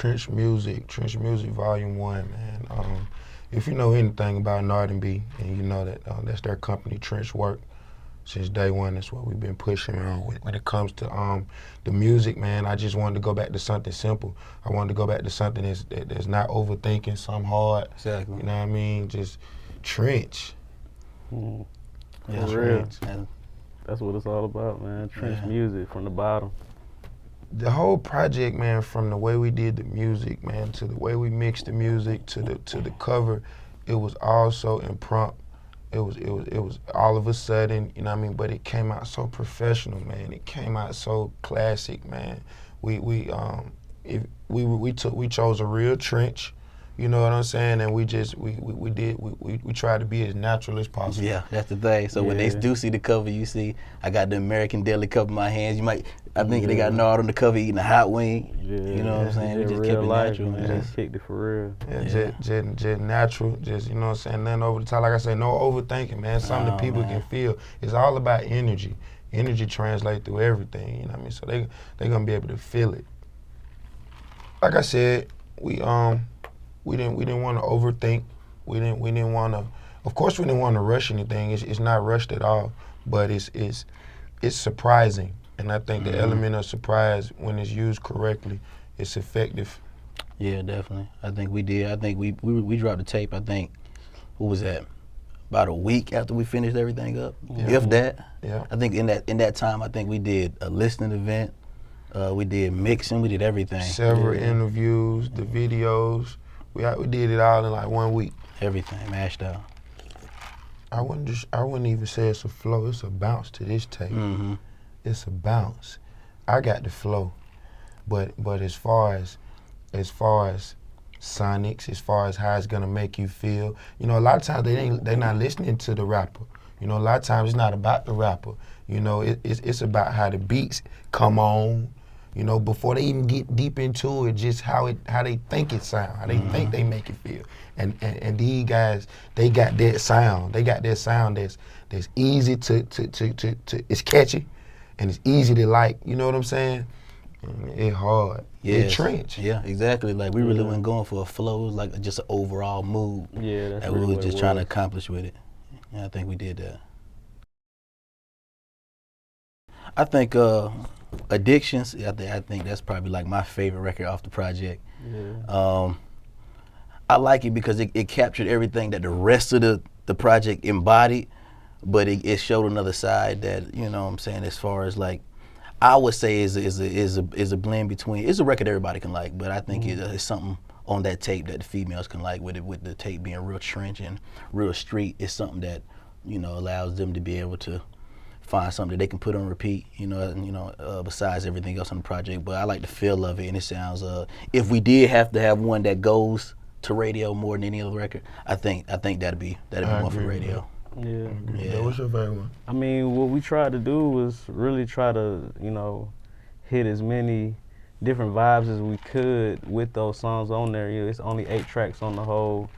Trench Music Volume 1, man. If you know anything about Nard and B, and you know that that's their company, Trench Work, since day one, that's what we've been pushing on. When it comes to the music, man, I just wanted to go back to something simple. I wanted to go back to something that's not overthinking, something hard. Exactly. You know what I mean? Just trench. Yeah, For real. And That's what it's all about, man. Trench Yeah. music from the bottom. The whole project, man, from the way we did the music, man, to the way we mixed the music, to the cover, it was all so impromptu. It was all of a sudden, you know what I mean? But it came out so professional, man. It came out so classic, man. We chose a real trench, you know what I'm saying? And we tried to be as natural as possible. yeah, that's the thing. So when they Yeah. do see the cover, you see I got the American Deli cup in my hands. I think they got Nard on the cover eating a hot wing. Yeah. You know what I'm saying? We Yeah, just real kept it life, natural, man. Just kicked it for real. Yeah, just natural, just, you know what I'm saying, nothing over the top. Like I said, no overthinking, man. Something that people can feel. It's all about energy. Energy translates through everything, you know what I mean? So they gonna be able to feel it. Like I said, we didn't want to overthink. We didn't want to. Of course, we didn't want to rush anything. It's not rushed at all, but it's surprising. And I think the element of surprise, when it's used correctly, it's effective. Yeah, definitely. I think we did. I think we dropped the tape. I think, what was that? About a week after we finished everything up, if that. Yeah. I think in that time, I think we did a listening event. We did mixing. We did everything. Several interviews, the videos. We did it all in like 1 week. Everything mashed out. I wouldn't even say it's a flow. It's a bounce to this tape. Mm-hmm. It's a bounce. I got the flow, but as far as sonics, as far as how it's gonna make you feel, you know, a lot of times they're not listening to the rapper. You know, a lot of times it's not about the rapper. You know, it's about how the beats come on. You know, before they even get deep into it, just how they think it sound, how they think they make it feel. And these guys, they got that sound. They got that sound that's easy to it's catchy, and it's easy to like. You know what I'm saying? It's hard. Yes. It's trench. Yeah, exactly. Like we really wasn't going for a flow. It was like just an overall mood Yeah, that's that really we what was it just trying to was. accomplish with it. Yeah, I think we did that. I think Addictions. I think that's probably like my favorite record off the project. Yeah. I like it because it captured everything that the rest of the project embodied, but it showed another side that, you know what I'm saying, as far as like, I would say is a blend between, it's a record everybody can like, but I think it's something on that tape that the females can like with the tape being real trench and real street. It's something that, you know, allows them to be able to find something that they can put on repeat, besides everything else on the project. But I like the feel of it, and it sounds, if we did have to have one that goes to radio more than any other record, I think that'd be one for radio. Yeah. Yeah. What's your favorite one? I mean, what we tried to do was really try to, hit as many different vibes as we could with those songs on there. It's only 8 tracks on the whole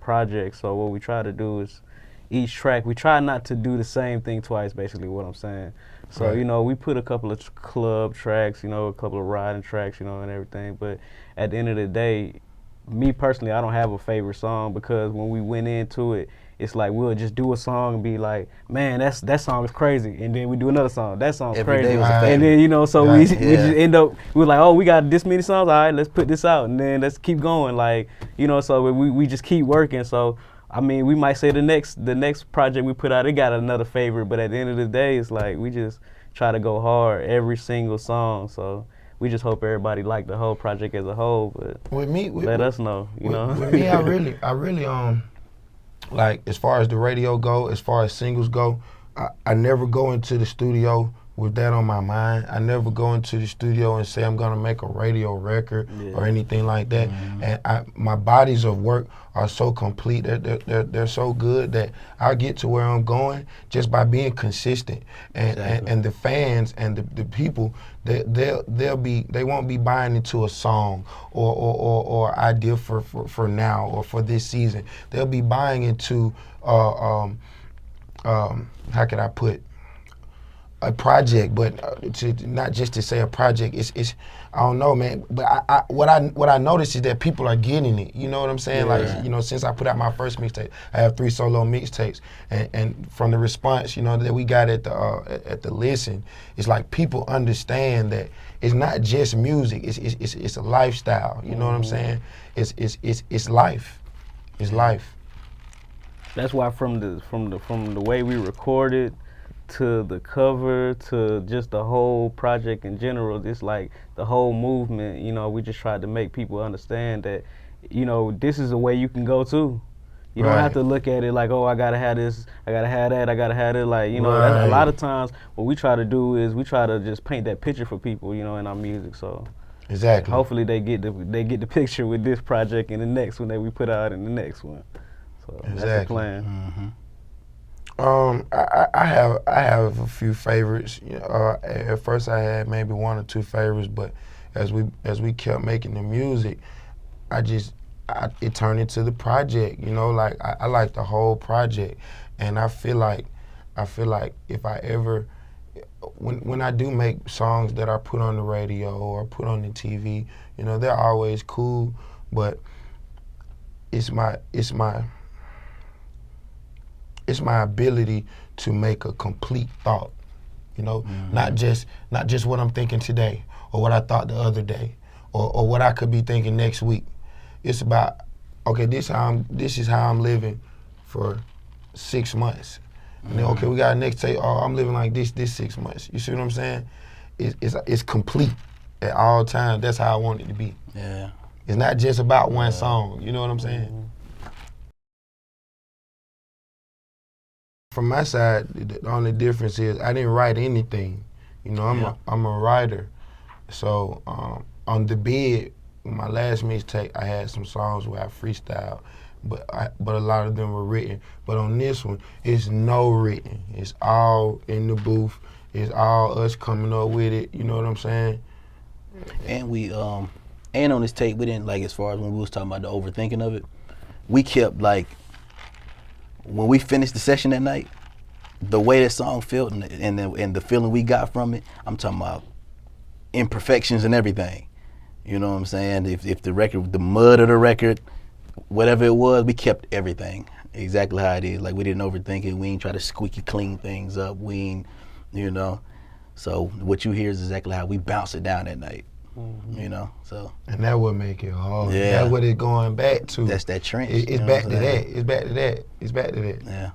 project. So what we try to do is each track, we try not to do the same thing twice, basically what I'm saying. So, Right. We put a couple of club tracks, a couple of riding tracks, and everything. But at the end of the day, me personally, I don't have a favorite song, because when we went into it, it's like we'll just do a song and be like, man, that song is crazy, and then we do another song. That song's Every crazy, day was a and favorite. then so Right. we just end up, we're like, oh, we got this many songs, all right, let's put this out, and then let's keep going, like, so we just keep working. So I mean, we might say the next project we put out, it got another favorite, but at the end of the day, it's like we just try to go hard every single song. So we just hope everybody liked the whole project as a whole. But With me, let us know, With me, I really like, as far as the radio go, as far as singles go, I never go into the studio with that on my mind. I never go into the studio and say I'm gonna make a radio record or anything like that. And my bodies of work are so complete. They're so good that I'll get to where I'm going just by being consistent. And the fans and the people, they won't be buying into a song or idea for now or for this season. They'll be buying into how can I put a project, but to not just to say a project. It's I don't know, man. But what I noticed is that people are getting it. You know what I'm saying? Yeah. Like, you know, since I put out my first mixtape, I have 3 solo mixtapes, and from the response, you know, that we got at the listen, it's like people understand that it's not just music. It's a lifestyle. You know what I'm saying? It's life. It's life. That's why from the way we recorded to the cover to just the whole project in general, it's like the whole movement, you know, we just tried to make people understand that, you know, this is a way you can go too. You don't have to look at it like, oh, I gotta have this, I gotta have that, I gotta have it. Like, you know, that's, a lot of times what we try to do is we try to just paint that picture for people, you know, in our music. So exactly. hopefully they get the picture with this project and the next one that we put out in the next one. So that's the plan. Mm-hmm. I have a few favorites. You know, at first I had maybe 1 or 2 favorites, but as we kept making the music, it turned into the project. You know, like I like the whole project, and I feel like if I ever when I do make songs that I put on the radio or put on the TV, you know, they're always cool, but it's my ability to make a complete thought, you know, not just what I'm thinking today or what I thought the other day or what I could be thinking next week. It's about, okay, this is how I'm living for 6 months. And then, okay, we got a next take, oh, I'm living like this 6 months. You see what I'm saying? It's complete at all times. That's how I want it to be. Yeah. It's not just about one song, you know what I'm saying? From my side, the only difference is I didn't write anything. You know, I'm a writer. So on the bid, my last mixtape, I had some songs where I freestyled, but a lot of them were written. But on this one, it's no written. It's all in the booth. It's all us coming up with it. You know what I'm saying? And we and on this tape, we didn't, like, as far as when we was talking about the overthinking of it, we kept, like, when we finished the session that night, the way that song felt and the feeling we got from it, I'm talking about imperfections and everything. You know what I'm saying? If the record, the mud of the record, whatever it was, we kept everything exactly how it is. Like, we didn't overthink it. We ain't try to squeaky clean things up. We ain't, you know. So what you hear is exactly how we bounce it down that night. You know, so. And that would make it hard. Yeah. That's what it's going back to. That's that trench. It's back to that. It's back to that. It's back to that. Yeah.